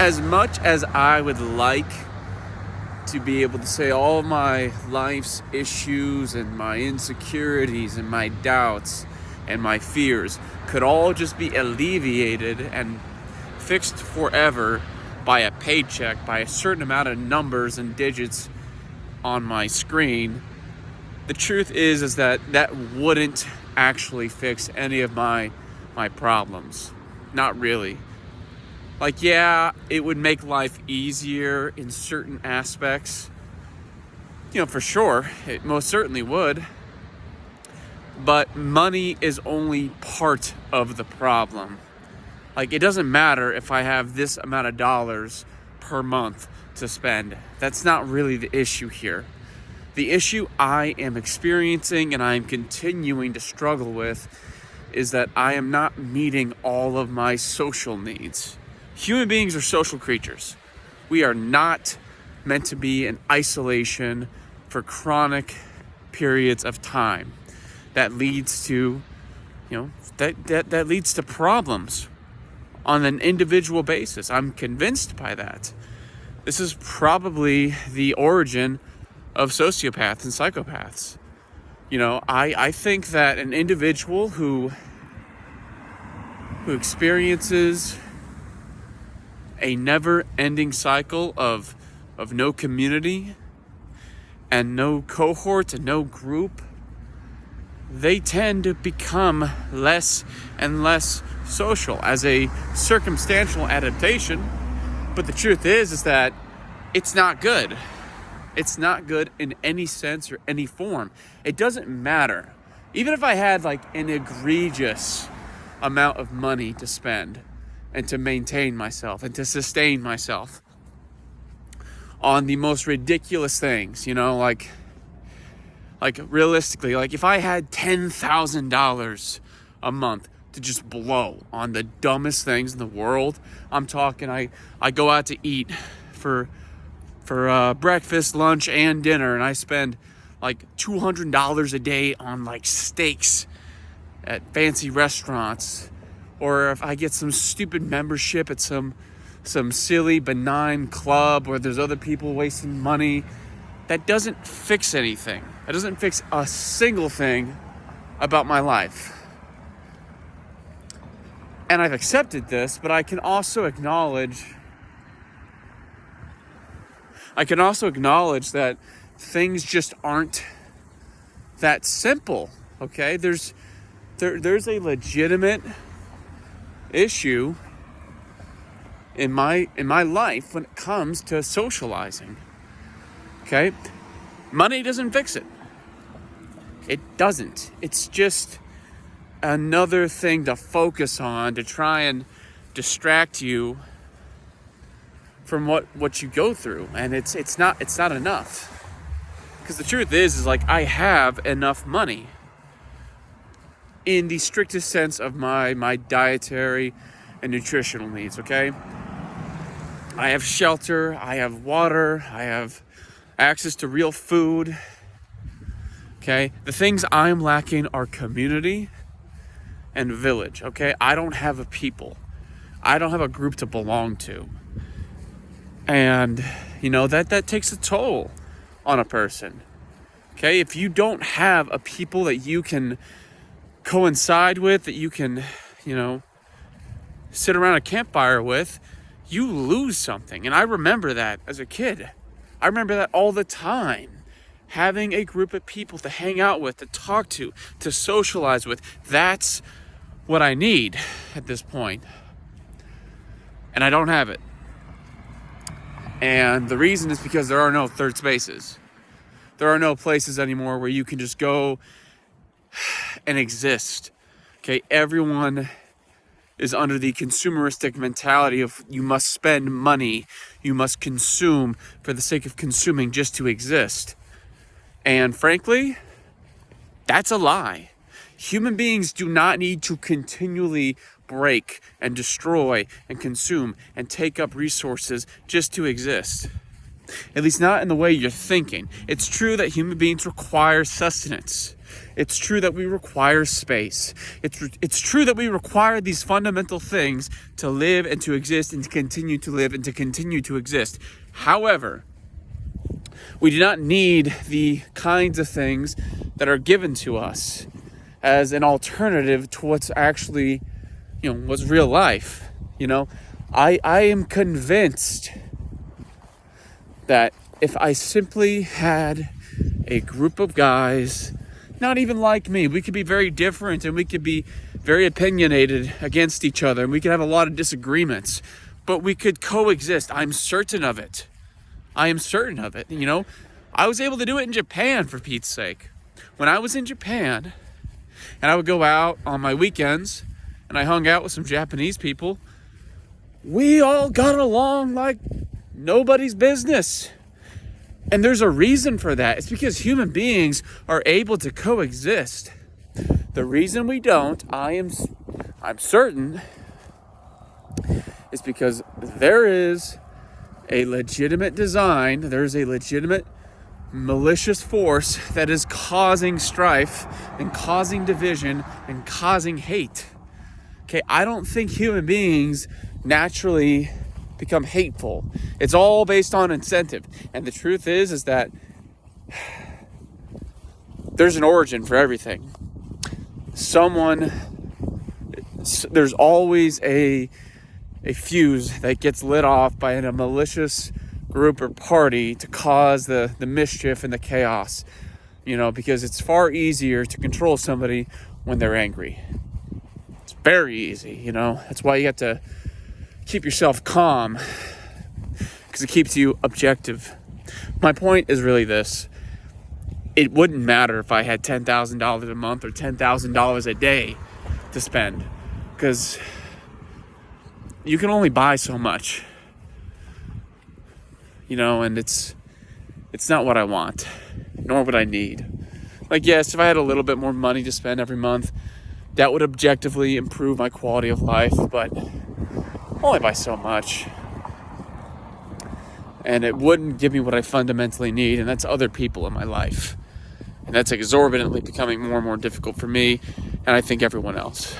as much as I would like to be able to say all of my life's issues and my insecurities and my doubts and my fears could all just be alleviated and fixed forever by a paycheck, by a certain amount of numbers and digits on my screen, the truth is that wouldn't actually fix any of my problems. Not really. Like, yeah, it would make life easier in certain aspects. For sure, it most certainly would. But money is only part of the problem. Like, it doesn't matter if I have this amount of dollars per month to spend. That's not really the issue here. The issue I am experiencing and I am continuing to struggle with is that I am not meeting all of my social needs. Human beings are social creatures. We are not meant to be in isolation for chronic periods of time. That leads to, that leads to problems on an individual basis. I'm convinced by that. This is probably the origin of sociopaths and psychopaths. I think that an individual who experiences a never-ending cycle of no community and no cohort and no group, they tend to become less and less social as a circumstantial adaptation. But the truth is that it's not good. It's not good in any sense or any form. It doesn't matter. Even if I had an egregious amount of money to spend and to maintain myself and to sustain myself on the most ridiculous things, like realistically, if I had $10,000 a month to just blow on the dumbest things in the world, I'm talking, I go out to eat for breakfast, lunch, and dinner, and I spend $200 a day on steaks at fancy restaurants, or if I get some stupid membership at some silly benign club where there's other people wasting money, that doesn't fix anything. That doesn't fix a single thing about my life. And I've accepted this, but I can also acknowledge that things just aren't that simple. Okay? There's a legitimate issue in my life when it comes to socializing. Okay? Money doesn't fix it. It doesn't. It's just another thing to focus on to try and distract you from what you go through. And it's not enough. Because the truth is I have enough money in the strictest sense of my dietary and nutritional needs, okay? I have shelter, I have water, I have access to real food, okay? The things I'm lacking are community and village, okay? I don't have a people. I don't have a group to belong to. And, that takes a toll on a person, okay? If you don't have a people that you can coincide with, that you can, sit around a campfire with, you lose something. And I remember that as a kid. I remember that all the time. Having a group of people to hang out with, to talk to socialize with, that's what I need at this point. And I don't have it. And the reason is because there are no third spaces. There are no places anymore where you can just go and exist. Okay, everyone is under the consumeristic mentality of you must spend money, you must consume for the sake of consuming just to exist. And frankly, that's a lie. Human beings do not need to continually break and destroy and consume and take up resources just to exist. At least not in the way you're thinking. It's true that human beings require sustenance. It's true that we require space. It's true that we require these fundamental things to live and to exist and to continue to live and to continue to exist. However, we do not need the kinds of things that are given to us as an alternative to what's actually, what's real life. I am convinced that if I simply had a group of guys, not even like me, we could be very different and we could be very opinionated against each other and we could have a lot of disagreements, but we could coexist. I'm certain of it. I am certain of it. I was able to do it in Japan, for Pete's sake. When I was in Japan and I would go out on my weekends and I hung out with some Japanese people, we all got along like nobody's business. And there's a reason for that. It's because human beings are able to coexist. The reason we don't, I'm certain, is because there is a legitimate design, there's a legitimate malicious force that is causing strife and causing division and causing hate. Okay, I don't think human beings naturally become hateful. It's all based on incentive. And the truth is that there's an origin for everything. There's always a fuse that gets lit off by a malicious group or party to cause the mischief and the chaos, because it's far easier to control somebody when they're angry. It's very easy, That's why you have to keep yourself calm, because it keeps you objective. My point is really this. It wouldn't matter if I had $10,000 a month or $10,000 a day to spend, because you can only buy so much, and it's not what I want, nor what I need. Like, yes, if I had a little bit more money to spend every month, that would objectively improve my quality of life, but only by so much. And it wouldn't give me what I fundamentally need, and that's other people in my life. And that's exorbitantly becoming more and more difficult for me, and I think everyone else.